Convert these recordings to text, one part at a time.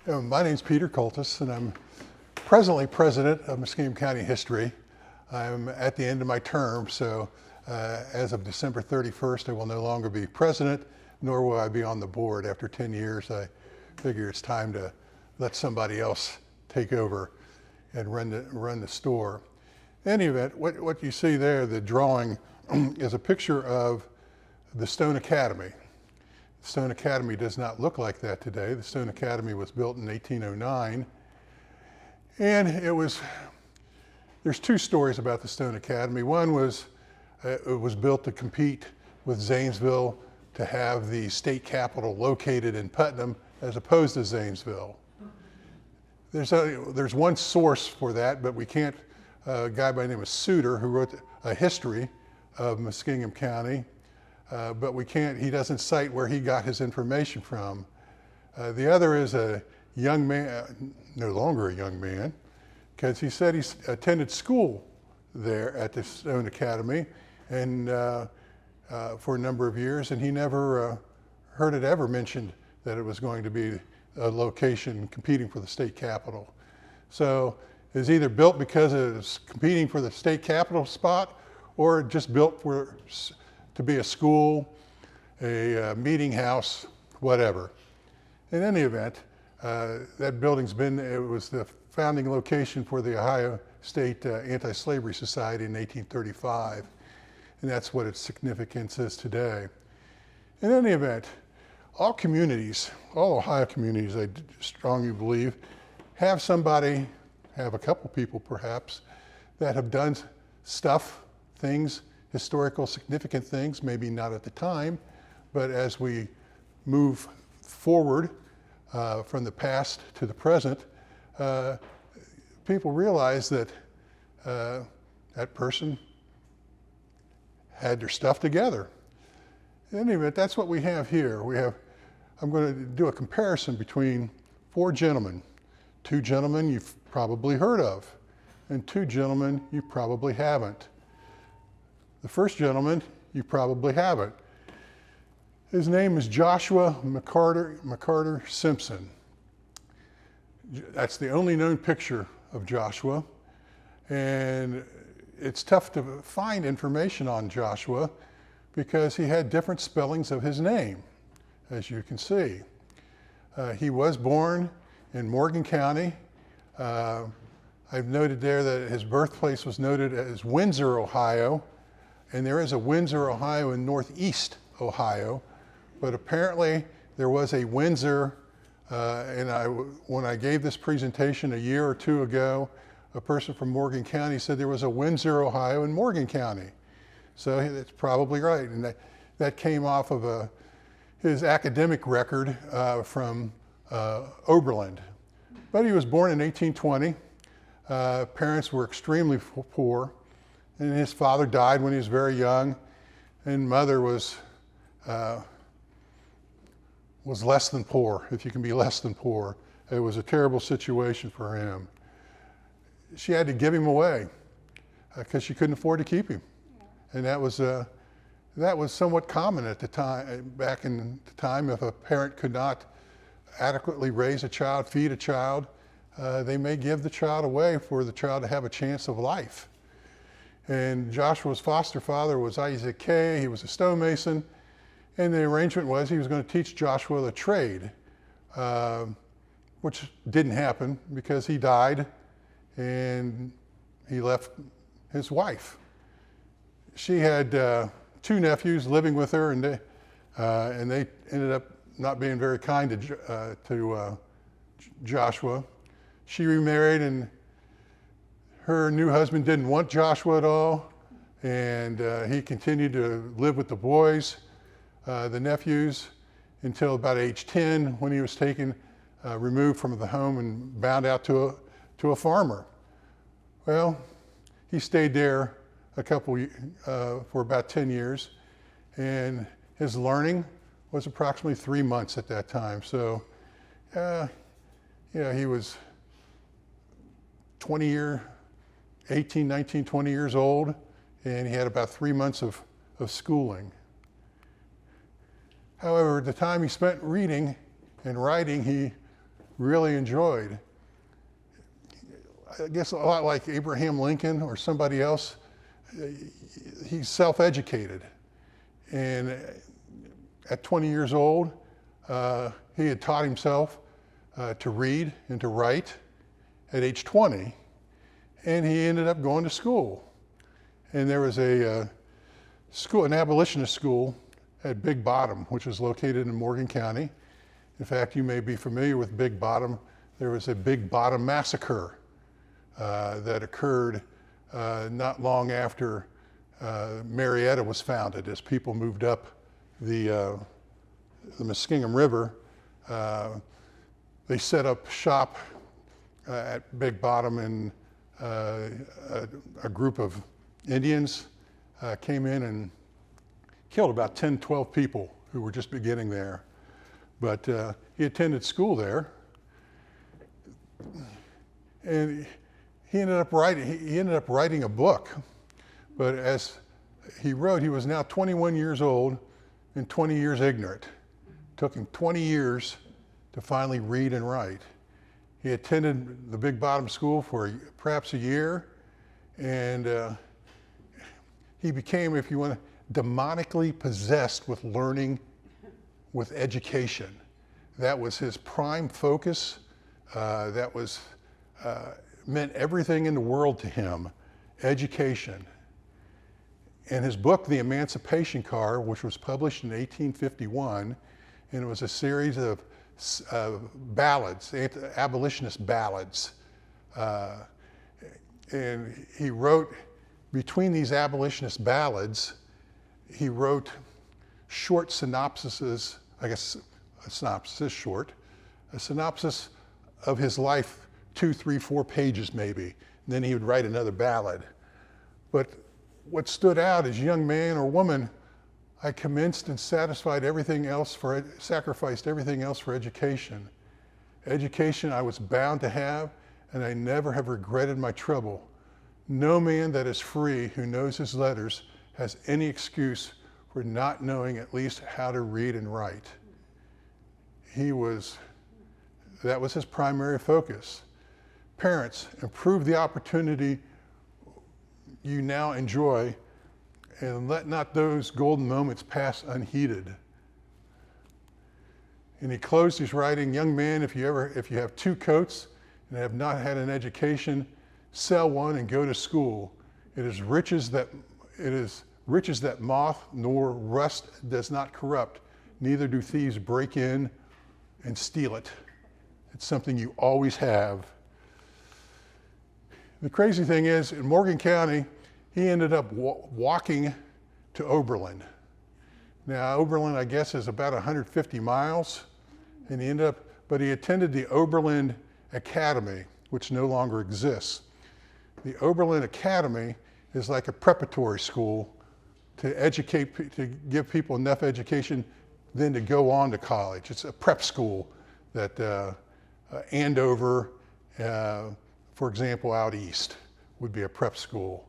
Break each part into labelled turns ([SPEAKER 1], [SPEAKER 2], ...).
[SPEAKER 1] My name's Peter Cultus, and I'm presently president of Muskingum County History. I'm at the end of my term, so as of December 31st, I will no longer be president, nor will I be on the board. After 10 years, I figure it's time to let somebody else take over and run the store. In any event, what you see there, the drawing, is a picture of the Stone Academy. The Stone Academy does not look like that today. The Stone Academy was built in 1809, and there's two stories about the Stone Academy. One was it was built to compete with Zanesville to have the state capitol located in Putnam as opposed to Zanesville. There's one source for that, but we can't. A guy by the name of Suter, who wrote a history of Muskingum County, but he doesn't cite where he got his information from. The other is a young man, no longer a young man, because he said he attended school there at the Stone Academy and for a number of years, and he never heard it ever mentioned that it was going to be a location competing for the state capitol. So it was either built because it was competing for the state capitol spot, or just built to be a school, a meeting house, whatever. In any event, that building's it was the founding location for the Ohio State Anti-Slavery Society in 1835, and that's what its significance is today. In any event, all Ohio communities, I strongly believe, have a couple people perhaps, that have done things, historical significant things, maybe not at the time, but as we move forward from the past to the present, people realize that that person had their stuff together. In any event, that's what we have here. I'm going to do a comparison between four gentlemen. Two gentlemen you've probably heard of, and two gentlemen you probably haven't. The first gentleman you probably haven't. His name is Joshua McCarter Simpson. That's the only known picture of Joshua, and it's tough to find information on Joshua because he had different spellings of his name, as you can see. He was born in Morgan County. I've noted there that his birthplace was noted as Windsor, Ohio, and there is a Windsor, Ohio in northeast Ohio, but apparently there was a Windsor, when I gave this presentation a year or two ago, a person from Morgan County said there was a Windsor, Ohio in Morgan County. So that's probably right, and that came off of his academic record from Oberlin. But he was born in 1820. Parents were extremely poor, and his father died when he was very young, and mother was less than poor, if you can be less than poor. It was a terrible situation for him. She had to give him away because she couldn't afford to keep him, and that was somewhat common at the time. Back in the time, if a parent could not adequately raise a child, feed a child, they may give the child away for the child to have a chance of life. And Joshua's foster father was Isaac Kay. He was a stonemason, and the arrangement was he was going to teach Joshua the trade, which didn't happen because he died and he left his wife. She had two nephews living with her, and they ended up not being very kind to Joshua. She remarried, and her new husband didn't want Joshua at all, and he continued to live with the boys, the nephews, until about age 10, when he was removed from the home and bound out to a farmer. Well, he stayed there for about 10 years, and his learning was approximately 3 months at that time. So, he was 18, 19, 20 years old, and he had about 3 months of schooling. However, the time he spent reading and writing, he really enjoyed. I guess a lot like Abraham Lincoln or somebody else, he's self-educated. And at 20 years old, he had taught himself to read and to write at age 20, and he ended up going to school. And there was a school, an abolitionist school at Big Bottom, which was located in Morgan County. In fact, you may be familiar with Big Bottom. There was a Big Bottom massacre that occurred not long after Marietta was founded. As people moved up the Muskingum River, they set up shop at Big Bottom, and a group of Indians came in and killed about 10, 12 people who were just beginning there. But he attended school there, and he ended up writing a book. But as he wrote, he was now 21 years old and 20 years ignorant. It took him 20 years to finally read and write. He attended the Big Bottom School for perhaps a year, and he became, if you want, demonically possessed with learning, with education. That was his prime focus. That was meant everything in the world to him, education. And his book, The Emancipation Car, which was published in 1851, and it was a series of ballads, abolitionist ballads. And he wrote, between these abolitionist ballads, he wrote short synopsises, I guess a synopsis is short, a synopsis of his life, 2, 3, 4 pages maybe. And then he would write another ballad. But what stood out as young man or woman, I commenced and sacrificed everything else for education. Education I was bound to have, and I never have regretted my trouble. No man that is free who knows his letters has any excuse for not knowing at least how to read and write. That was his primary focus. Parents, improve the opportunity you now enjoy, and let not those golden moments pass unheeded. And he closed his writing, young man, if you have 2 coats and have not had an education, sell one and go to school. It is riches that moth nor rust does not corrupt, neither do thieves break in and steal it. It's something you always have. The crazy thing is, in Morgan County, he ended up walking to Oberlin. Now, Oberlin, I guess, is about 150 miles, and he attended the Oberlin Academy, which no longer exists. The Oberlin Academy is like a preparatory school to give people enough education then to go on to college. It's a prep school that Andover, for example, out east would be a prep school.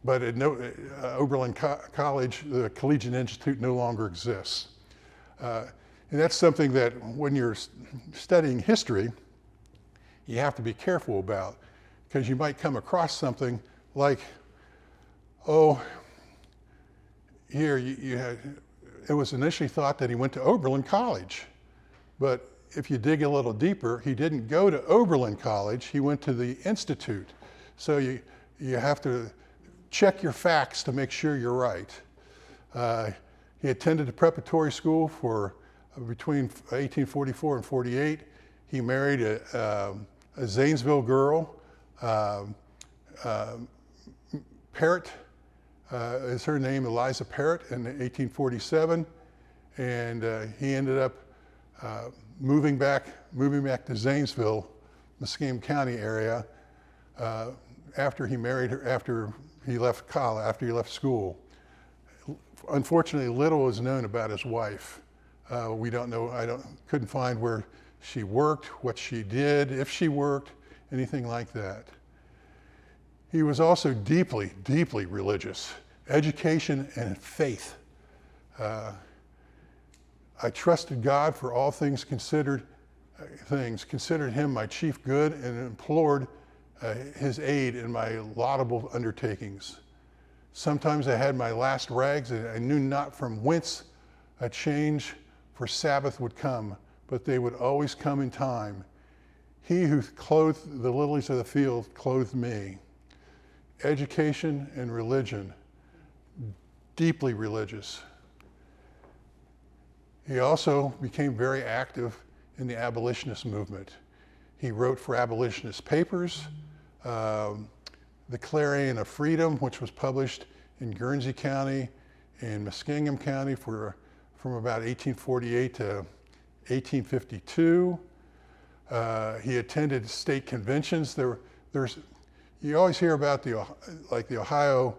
[SPEAKER 1] But at Oberlin College, the Collegiate Institute no longer exists. And that's something that when you're studying history, you have to be careful about, because you might come across something like, it was initially thought that he went to Oberlin College, but if you dig a little deeper, he didn't go to Oberlin College, he went to the Institute. So you have to check your facts to make sure you're right. He attended a preparatory school for between 1844 and 48. He married a Zanesville girl. Parrott is her name, Eliza Parrott, in 1847, and he ended up moving back to Zanesville, Muskingum County area, after he married her, after he left college, after he left school. Unfortunately, little is known about his wife. We don't know, couldn't find where she worked, what she did, if she worked, anything like that. He was also deeply, deeply religious. Education and faith. I trusted God for all things considered. things, considered him my chief good, and implored his aid in my laudable undertakings. Sometimes I had my last rags, and I knew not from whence a change for Sabbath would come, but they would always come in time. He who clothed the lilies of the field clothed me. Education and religion, deeply religious. He also became very active in the abolitionist movement. He wrote for abolitionist papers, the Clarion of Freedom, which was published in Guernsey County and Muskingum County from about 1848 to 1852. He attended state conventions. You always hear about the Ohio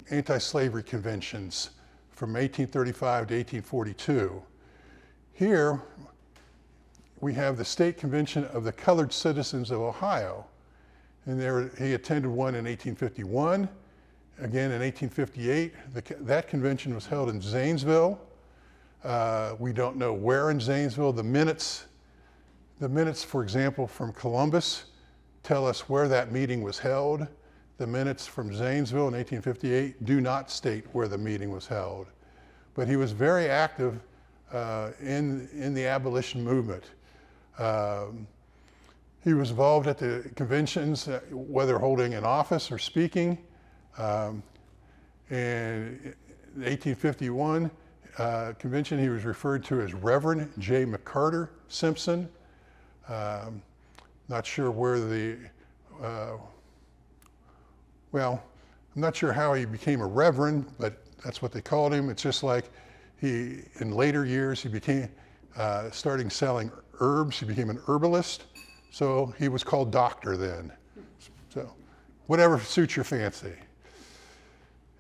[SPEAKER 1] anti-slavery conventions from 1835 to 1842. Here, we have the State Convention of the Colored Citizens of Ohio. And he attended one in 1851, again in 1858. That convention was held in Zanesville. We don't know where in Zanesville. The minutes, for example, from Columbus tell us where that meeting was held. The minutes from Zanesville in 1858 do not state where the meeting was held. But he was very active in the abolition movement. He was involved at the conventions, whether holding an office or speaking. In the 1851 convention, he was referred to as Reverend J. McCarter Simpson. Not sure where I'm not sure how he became a reverend, but that's what they called him. It's just like in later years, he became, starting selling herbs, he became an herbalist. So he was called doctor then. So whatever suits your fancy.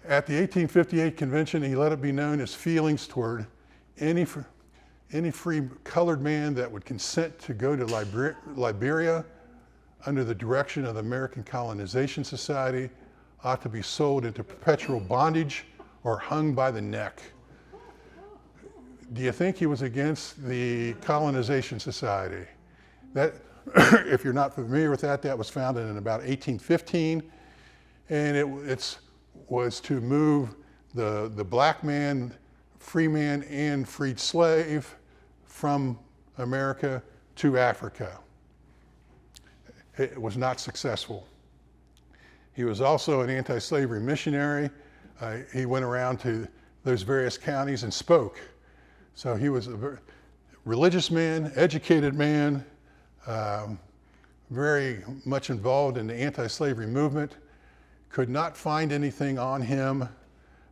[SPEAKER 1] At the 1858 convention, he let it be known his feelings toward any free colored man that would consent to go to Liberia under the direction of the American Colonization Society ought to be sold into perpetual bondage or hung by the neck. Do you think he was against the Colonization Society? That, if you're not familiar with that, that was founded in about 1815, and it was to move the black man, free man, and freed slave from America to Africa. It was not successful. He was also an anti-slavery missionary. He went around to those various counties and spoke. So he was a very religious man, educated man, very much involved in the anti-slavery movement. Could not find anything on him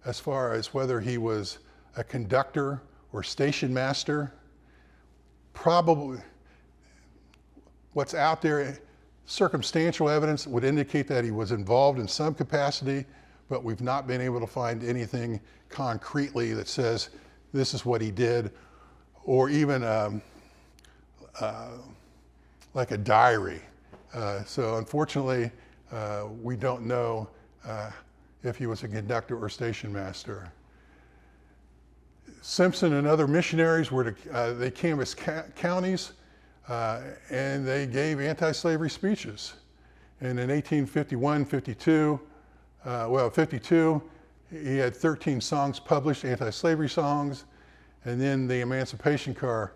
[SPEAKER 1] as far as whether he was a conductor or station master. Probably what's out there, circumstantial evidence would indicate that he was involved in some capacity, but we've not been able to find anything concretely that says this is what he did, or even like a diary. So unfortunately, we don't know if he was a conductor or station master. Simpson and other missionaries they canvassed counties and they gave anti-slavery speeches. And in 1851, 52, 52, he had 13 songs published, anti-slavery songs, and then the Emancipation Car,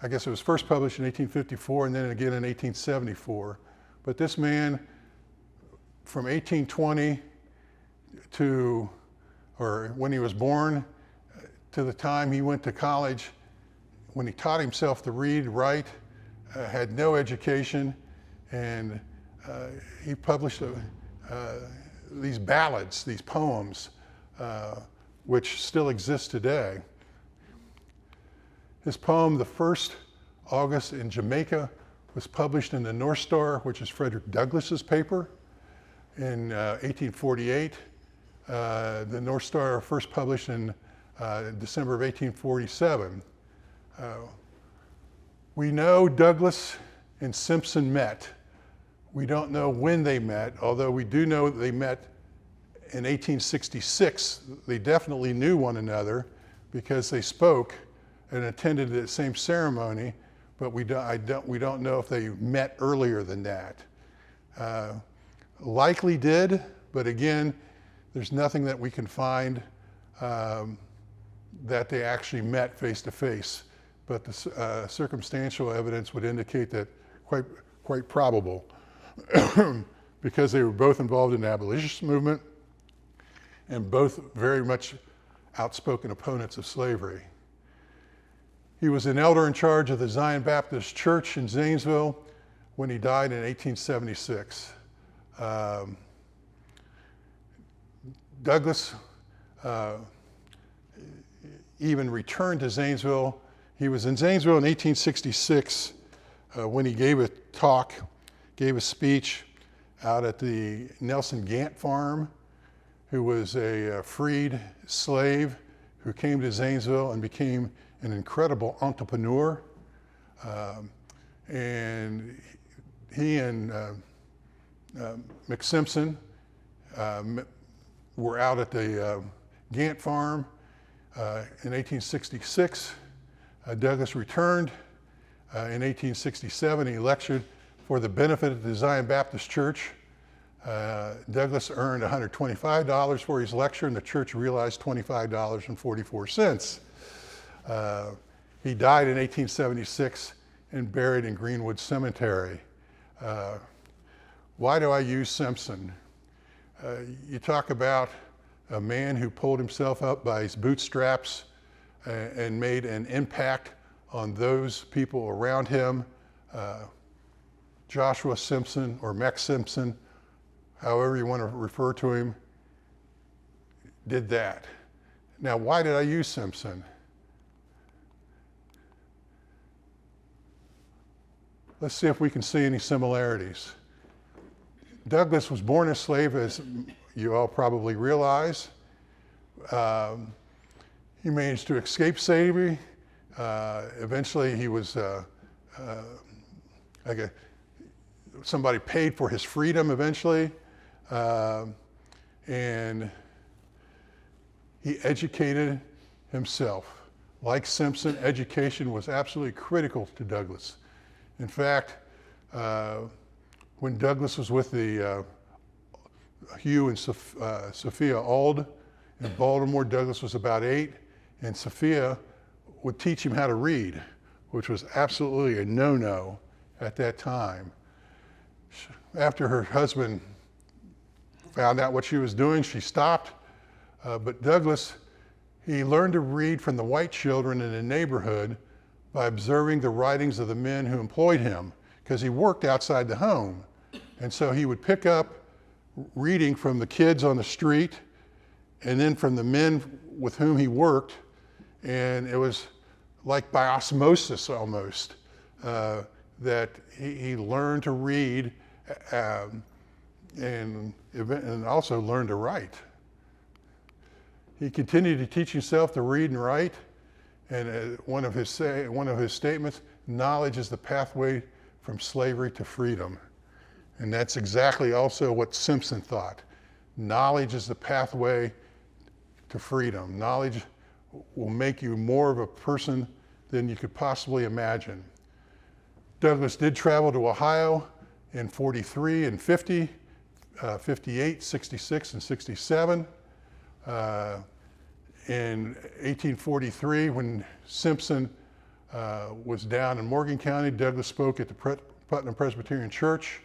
[SPEAKER 1] I guess it was first published in 1854 and then again in 1874. But this man, from 1820 or when he was born, to the time he went to college, when he taught himself to read, write, had no education, and he published these ballads, these poems, which still exist today. His poem, The First August in Jamaica, was published in the North Star, which is Frederick Douglass's paper, in 1848. The North Star first published in December of 1847. We know Douglass and Simpson met. We don't know when they met, although we do know they met in 1866. They definitely knew one another because they spoke and attended the same ceremony but we don't know if they met earlier than that. Likely did, but again, there's nothing that we can find that they actually met face to face. But the circumstantial evidence would indicate that quite probable, because they were both involved in the abolitionist movement and both very much outspoken opponents of slavery. He was an elder in charge of the Zion Baptist Church in Zanesville when he died in 1876. Douglas even returned to Zanesville. He was in Zanesville in 1866 when he gave a speech out at the Nelson Gant farm, who was a freed slave who came to Zanesville and became an incredible entrepreneur. And he and McSimpson were out at the Gant farm in 1866. Douglas returned. In 1867, he lectured for the benefit of the Zion Baptist Church. Douglas earned $125 for his lecture, and the church realized $25.44. He died in 1876 and buried in Greenwood Cemetery. Why do I use Simpson? You talk about a man who pulled himself up by his bootstraps and made an impact on those people around him. Joshua Simpson, or Mex Simpson, however you want to refer to him, did that. Now, why did I use Simpson? Let's see if we can see any similarities. Douglas was born a slave, as you all probably realize. He managed to escape slavery. Eventually, he was somebody paid for his freedom eventually, and he educated himself. Like Simpson, education was absolutely critical to Douglas. In fact, when Douglas was with the Hugh and Sophia Auld in Baltimore, Douglas was about 8, and Sophia would teach him how to read, which was absolutely a no-no at that time. After her husband found out what she was doing, she stopped. But Douglas, he learned to read from the white children in the neighborhood by observing the writings of the men who employed him, because he worked outside the home. And so he would pick up reading from the kids on the street and then from the men with whom he worked. And it was like by osmosis almost that he learned to read and also learned to write. He continued to teach himself to read and write, and one of his statements, knowledge is the pathway from slavery to freedom. And that's exactly also what Simpson thought. Knowledge is the pathway to freedom. Knowledge will make you more of a person than you could possibly imagine. Douglas did travel to Ohio in 43 and 50, 58, 66, and 67. In 1843, when Simpson was down in Morgan County, Douglas spoke at the Putnam Presbyterian Church.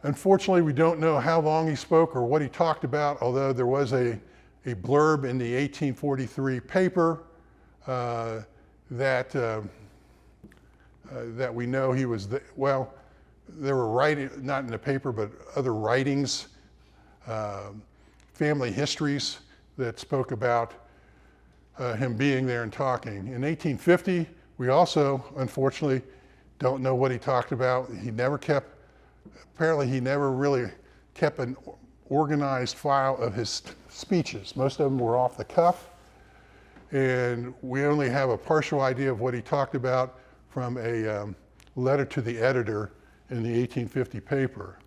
[SPEAKER 1] Unfortunately, we don't know how long he spoke or what he talked about, although there was a blurb in the 1843 paper that we know he was, there were writings, not in the paper, but other writings, family histories that spoke about him being there and talking. In 1850, we also, unfortunately, don't know what he talked about. Apparently he never really kept an organized file of his speeches. Most of them were off the cuff, and we only have a partial idea of what he talked about from a letter to the editor in the 1850 paper.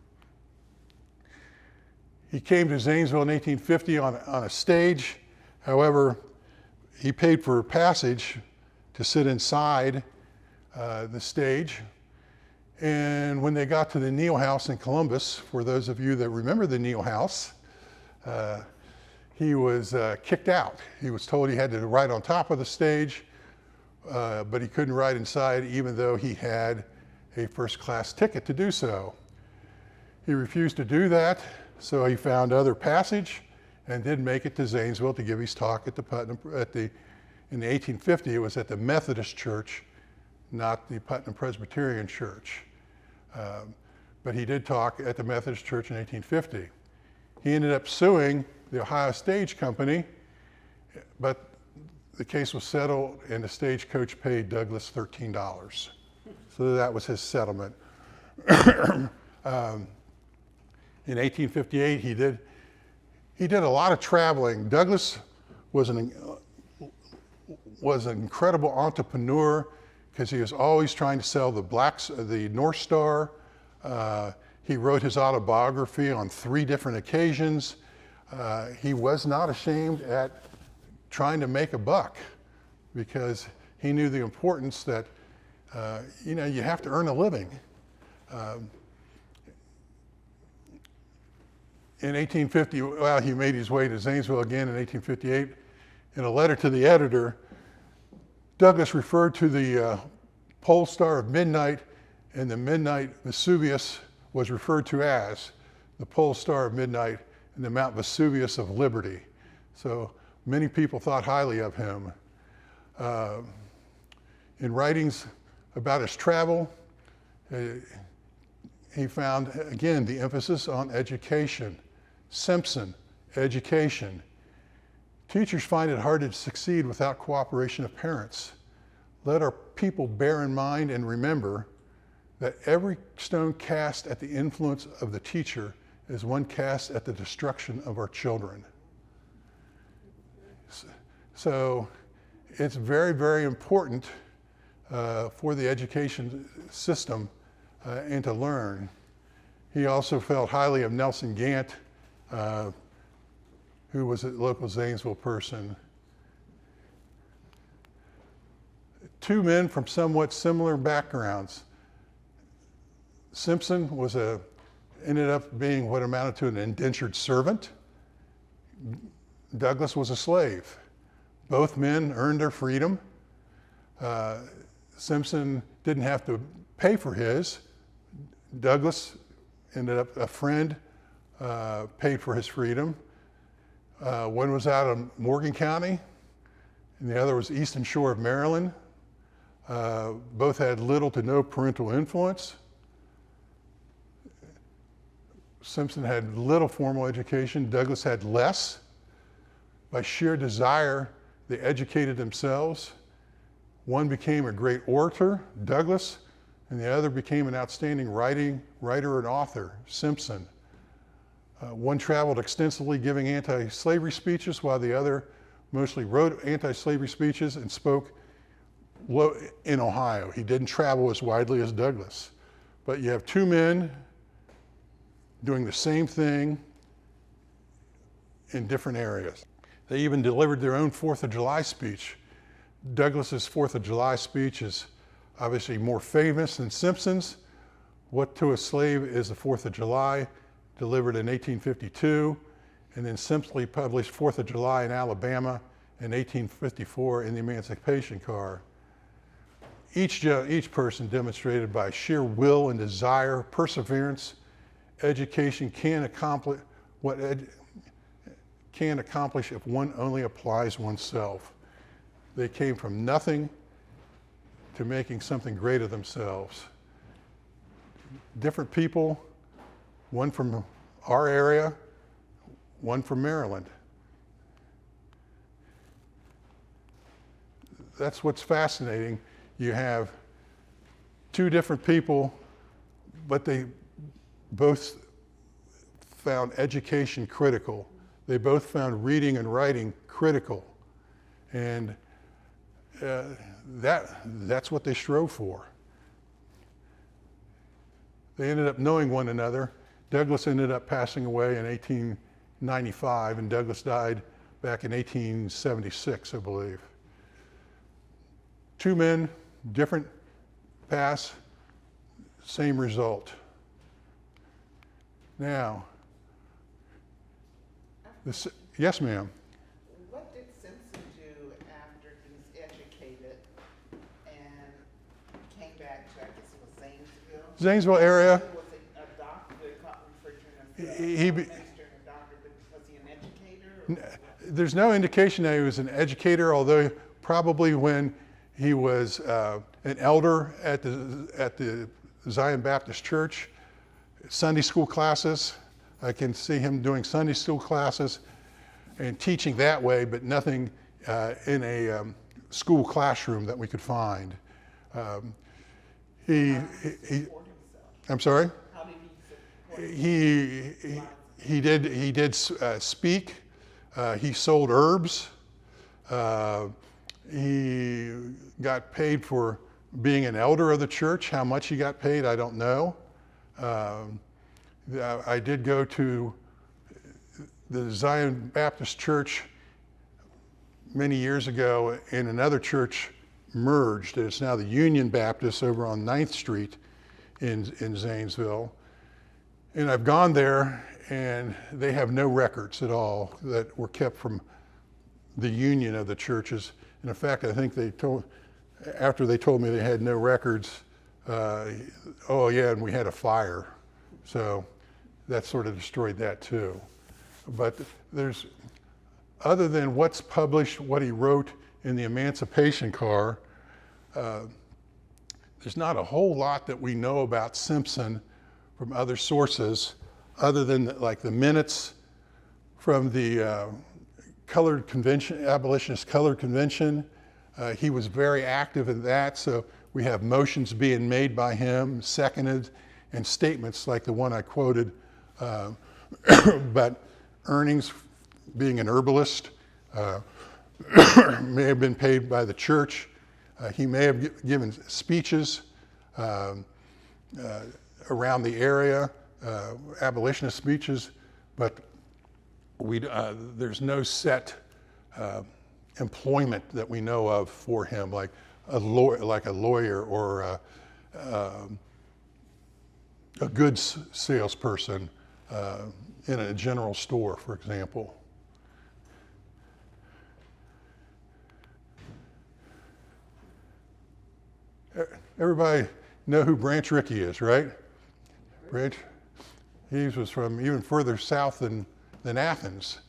[SPEAKER 1] He came to Zanesville in 1850 on a stage. However, he paid for passage to sit inside the stage. And when they got to the Neal House in Columbus, for those of you that remember the Neal House, he was kicked out. He was told he had to ride on top of the stage, but he couldn't ride inside even though he had a first-class ticket to do so. He refused to do that, so he found other passage and did make it to Zanesville to give his talk at in the 1850, it was at the Methodist Church, not the Putnam Presbyterian Church. But he did talk at the Methodist Church in 1850. He ended up suing the Ohio Stage Company, but the case was settled and the stagecoach paid Douglas $13. So that was his settlement. In 1858, he did a lot of traveling. Douglas was an incredible entrepreneur because he was always trying to sell the North Star. He wrote his autobiography on 3 different occasions. He was not ashamed at trying to make a buck because he knew the importance that, you have to earn a living. In 1850, well, he made his way to Zanesville again in 1858. In a letter to the editor, Douglas referred to the pole star of midnight, and the midnight Vesuvius was referred to as the pole star of midnight and the Mount Vesuvius of liberty. So many people thought highly of him. In writings about his travel, he found, again, the emphasis on education. Simpson, education. Teachers find it hard to succeed without cooperation of parents. Let our people bear in mind and remember that every stone cast at the influence of the teacher is one cast at the destruction of our children. So it's very, very important for the education system and to learn. He also felt highly of Nelson Gant, who was a local Zanesville person. 2 men from somewhat similar backgrounds. Simpson ended up being what amounted to an indentured servant. Douglas was a slave. Both men earned their freedom. Simpson didn't have to pay for his. Douglas ended up, a friend paid for his freedom. One was out of Morgan County, and the other was Eastern Shore of Maryland. Both had little to no parental influence. Simpson had little formal education. Douglas had less. By sheer desire, they educated themselves. One became a great orator, Douglas, and the other became an outstanding writer and author, Simpson. One traveled extensively giving anti-slavery speeches, while the other mostly wrote anti-slavery speeches and spoke in Ohio. He didn't travel as widely as Douglas. But you have 2 men doing the same thing in different areas. They even delivered their own 4th of July speech. Douglas's 4th of July speech is obviously more famous than Simpson's. What to a Slave is the 4th of July, delivered in 1852, and then simply published 4th of July in Alabama in 1854 in the Emancipation Car. Each person demonstrated by sheer will and desire, perseverance, education can accomplish if one only applies oneself. They came from nothing to making something great of themselves. Different people, one from our area, one from Maryland. That's what's fascinating. You have 2 different people, but they both found education critical. They both found reading and writing critical. And that's what they strove for. They ended up knowing one another. Douglas ended up passing away in 1895, and Douglas died back in 1876, I believe. 2 men, different pass, same result. Now, yes, ma'am.
[SPEAKER 2] What did Simpson do after he was educated and came back to, I guess it was Zanesville?
[SPEAKER 1] Zanesville area.
[SPEAKER 2] He was a doctor, they referred to him as a minister and a doctor, but was he an educator?
[SPEAKER 1] There's no indication that he was an educator, although probably when he was an elder at the Zion Baptist Church, Sunday school classes. I can see him doing Sunday school classes and teaching that way, but nothing in a school classroom that we could find. I'm sorry?
[SPEAKER 2] How did he support himself?
[SPEAKER 1] He did speak. He sold herbs. He got paid for being an elder of the church. How much he got paid, I don't know. I did go to the Zion Baptist Church many years ago, and another church merged. It's now the Union Baptist over on 9th Street in Zanesville. And I've gone there, and they have no records at all that were kept from the union of the churches. And in fact, I think after they told me they had no records, oh yeah, and we had a fire. So that sort of destroyed that too. But other than what's published, what he wrote in the Emancipation Car, there's not a whole lot that we know about Simpson from other sources, other than like the minutes from the colored convention, abolitionist colored convention. He was very active in that, so we have motions being made by him, seconded, and statements like the one I quoted. But earnings, being an herbalist, may have been paid by the church. He may have given speeches around the area, abolitionist speeches, but there's no set employment that we know of for him, like a lawyer or a goods salesperson in a general store, for example. Everybody know who Branch Rickey is, right? Branch. He was from even further south than Athens.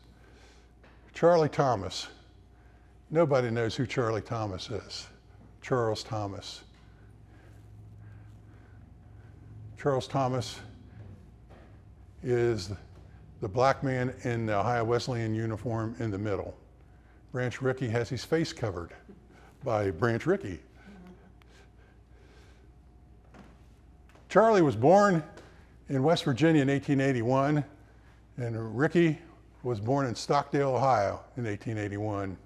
[SPEAKER 1] Charlie Thomas. Nobody knows who Charlie Thomas is. Charles Thomas. Charles Thomas is the black man in the Ohio Wesleyan uniform in the middle. Branch Rickey has his face covered by Branch Rickey. Charlie was born in West Virginia in 1881, and Rickey was born in Stockdale, Ohio in 1881.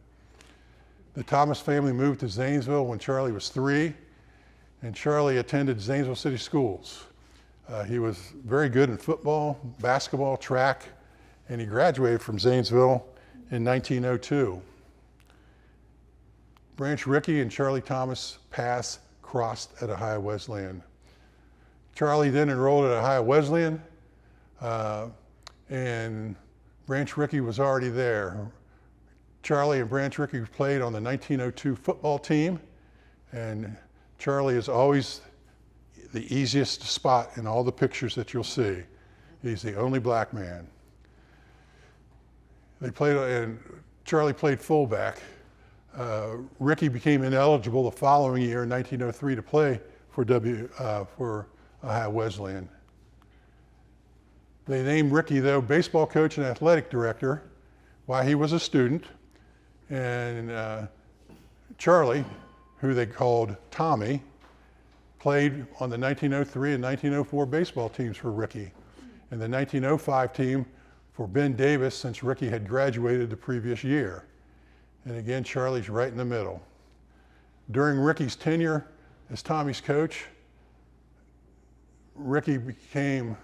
[SPEAKER 1] The Thomas family moved to Zanesville when Charlie was 3, and Charlie attended Zanesville City Schools. He was very good in football, basketball, track, and he graduated from Zanesville in 1902. Branch Rickey and Charlie Thomas paths crossed at Ohio Wesleyan. Charlie then enrolled at Ohio Wesleyan, and Branch Rickey was already there. Charlie and Branch Rickey played on the 1902 football team, and Charlie is always the easiest to spot in all the pictures that you'll see. He's the only black man. And Charlie played fullback. Rickey became ineligible the following year in 1903 to play for Ohio Wesleyan. They named Rickey, though, baseball coach and athletic director while he was a student. And Charlie, who they called Tommy, played on the 1903 and 1904 baseball teams for Rickey, and the 1905 team for Ben Davis, since Rickey had graduated the previous year. And again, Charlie's right in the middle. During Rickey's tenure as Tommy's coach, Rickey became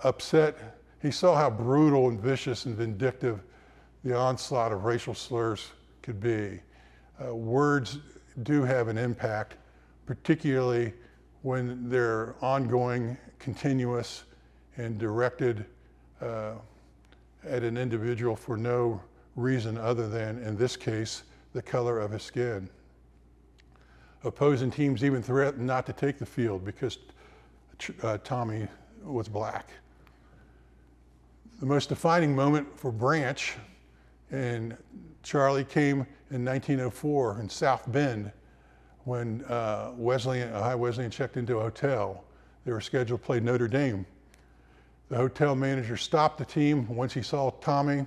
[SPEAKER 1] upset. He saw how brutal and vicious and vindictive the onslaught of racial slurs could be. Words do have an impact, particularly when they're ongoing, continuous, and directed at an individual for no reason other than, in this case, the color of his skin. Opposing teams even threatened not to take the field because Tommy was black. The most defining moment for Branch and Charlie came in 1904 in South Bend when Ohio Wesleyan checked into a hotel. They were scheduled to play Notre Dame. The hotel manager stopped the team once he saw Tommy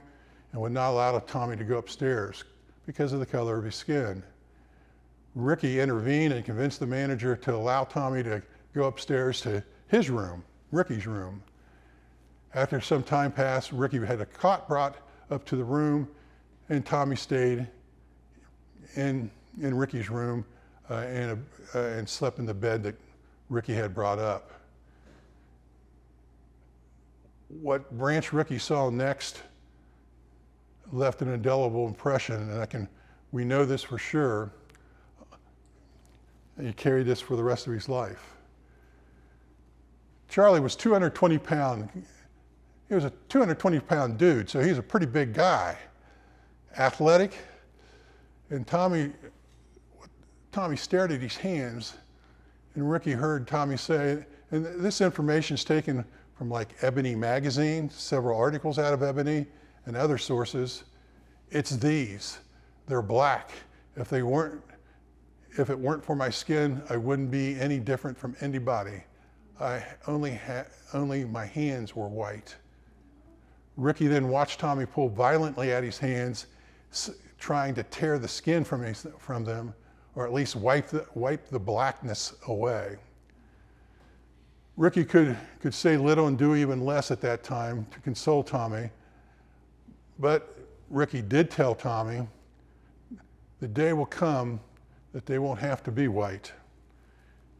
[SPEAKER 1] and would not allow Tommy to go upstairs because of the color of his skin. Ricky intervened and convinced the manager to allow Tommy to go upstairs to his room, Ricky's room. After some time passed, Ricky had a cot brought up to the room, and Tommy stayed in Ricky's room and slept in the bed that Ricky had brought up. What Branch Ricky saw next left an indelible impression, and we know this for sure. He carried this for the rest of his life. Charlie was 220 pounds. He was a 220-pound dude, so he's a pretty big guy. Athletic. And Tommy stared at his hands, and Ricky heard Tommy say, and this information is taken from like Ebony magazine, several articles out of Ebony and other sources. It's these. They're black. If it weren't for my skin, I wouldn't be any different from anybody. Only my hands were white. Ricky then watched Tommy pull violently at his hands, trying to tear the skin from them, or at least wipe the blackness away. Ricky could say little and do even less at that time to console Tommy, but Ricky did tell Tommy, the day will come that they won't have to be white.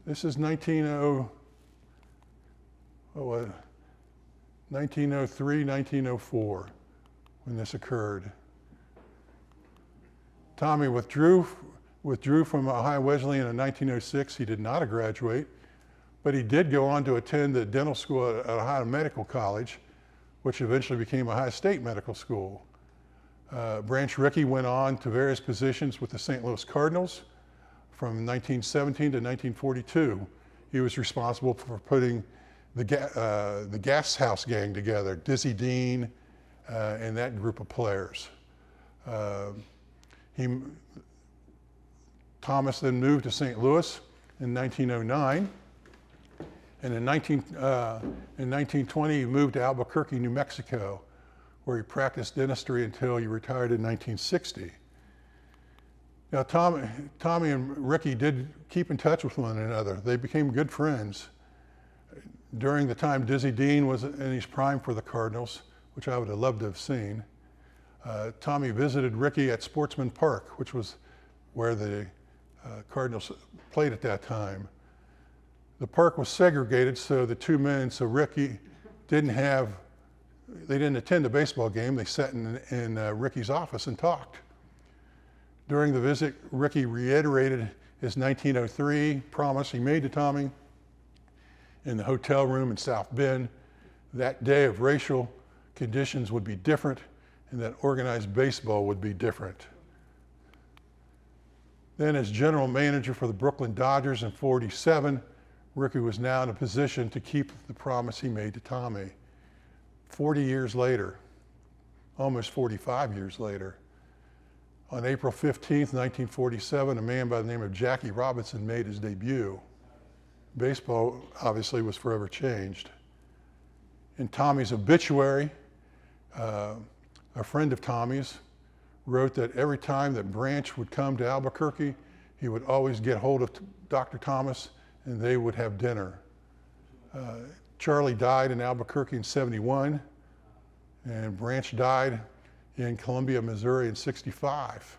[SPEAKER 1] This is 1903, 1904, when this occurred. Tommy withdrew from Ohio Wesleyan in 1906. He did not graduate, but he did go on to attend the dental school at Ohio Medical College, which eventually became Ohio State Medical School. Branch Rickey went on to various positions with the St. Louis Cardinals from 1917 to 1942. He was responsible for putting the Gas House Gang together, Dizzy Dean and that group of players. Thomas then moved to St. Louis in 1909, and in 1920 he moved to Albuquerque, New Mexico, where he practiced dentistry until he retired in 1960. Now, Tommy and Ricky did keep in touch with one another. They became good friends. During the time Dizzy Dean was in his prime for the Cardinals, which I would have loved to have seen, Tommy visited Ricky at Sportsman Park, which was where the Cardinals played at that time. The park was segregated, so Ricky they didn't attend a baseball game. They sat in Ricky's office and talked. During the visit, Ricky reiterated his 1903 promise he made to Tommy in the hotel room in South Bend. That day of racial conditions would be different and that organized baseball would be different. Then as general manager for the Brooklyn Dodgers in '47, Ricky was now in a position to keep the promise he made to Tommy. 40 years later, almost 45 years later, on April 15th, 1947, a man by the name of Jackie Robinson made his debut. Baseball obviously was forever changed. In Tommy's obituary, a friend of Tommy's wrote that every time that Branch would come to Albuquerque, he would always get hold of Dr. Thomas and they would have dinner. Charlie died in Albuquerque in '71, and Branch died in Columbia, Missouri in '65.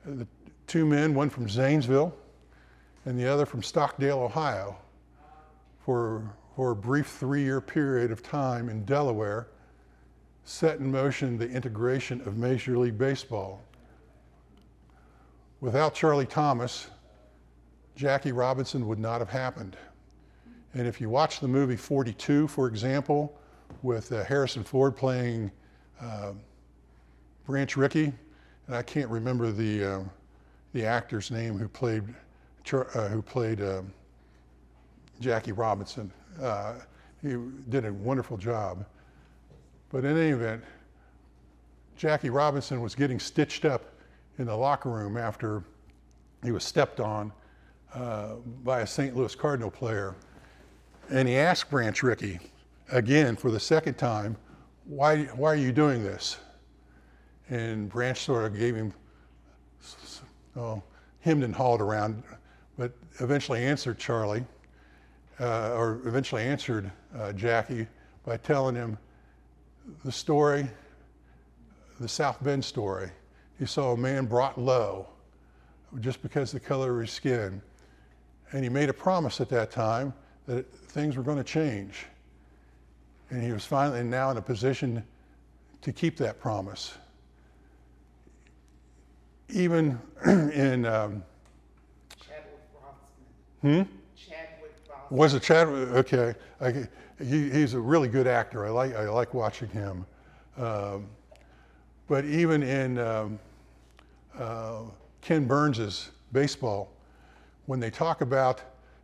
[SPEAKER 1] The two men, one from Zanesville and the other from Stockdale, Ohio, for a brief 3-year period of time in Delaware, set in motion the integration of Major League Baseball. Without Charlie Thomas, Jackie Robinson would not have happened. And if you watch the movie 42, for example, with Harrison Ford playing Branch Rickey, and I can't remember the actor's name who played Jackie Robinson. He did a wonderful job. But in any event, Jackie Robinson was getting stitched up in the locker room after he was stepped on by a St. Louis Cardinal player. And he asked Branch Rickey, again for the second time, why are you doing this? And Branch sort of gave him, hemmed and hawed around, but eventually answered Jackie by telling him the story, the South Bend story. He saw a man brought low just because of the color of his skin. And he made a promise at that time that things were going to change. And he was finally now in a position to keep that promise. Even in...
[SPEAKER 2] Chadwick Boseman. Chadwick Boseman.
[SPEAKER 1] Was it Chadwick? Okay. He's a really good actor. I like watching him. But even in Ken Burns's baseball, when they talk about,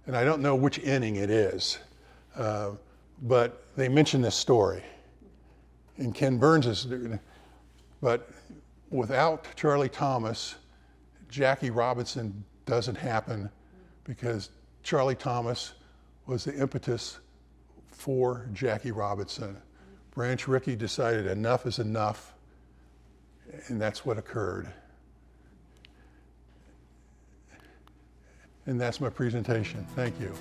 [SPEAKER 1] and I don't know which inning it is, but they mention this story. And Ken Burns's, but without Charlie Thomas, Jackie Robinson doesn't happen because Charlie Thomas was the impetus for Jackie Robinson. Branch Rickey decided enough is enough, and that's what occurred. And that's my presentation. Thank you.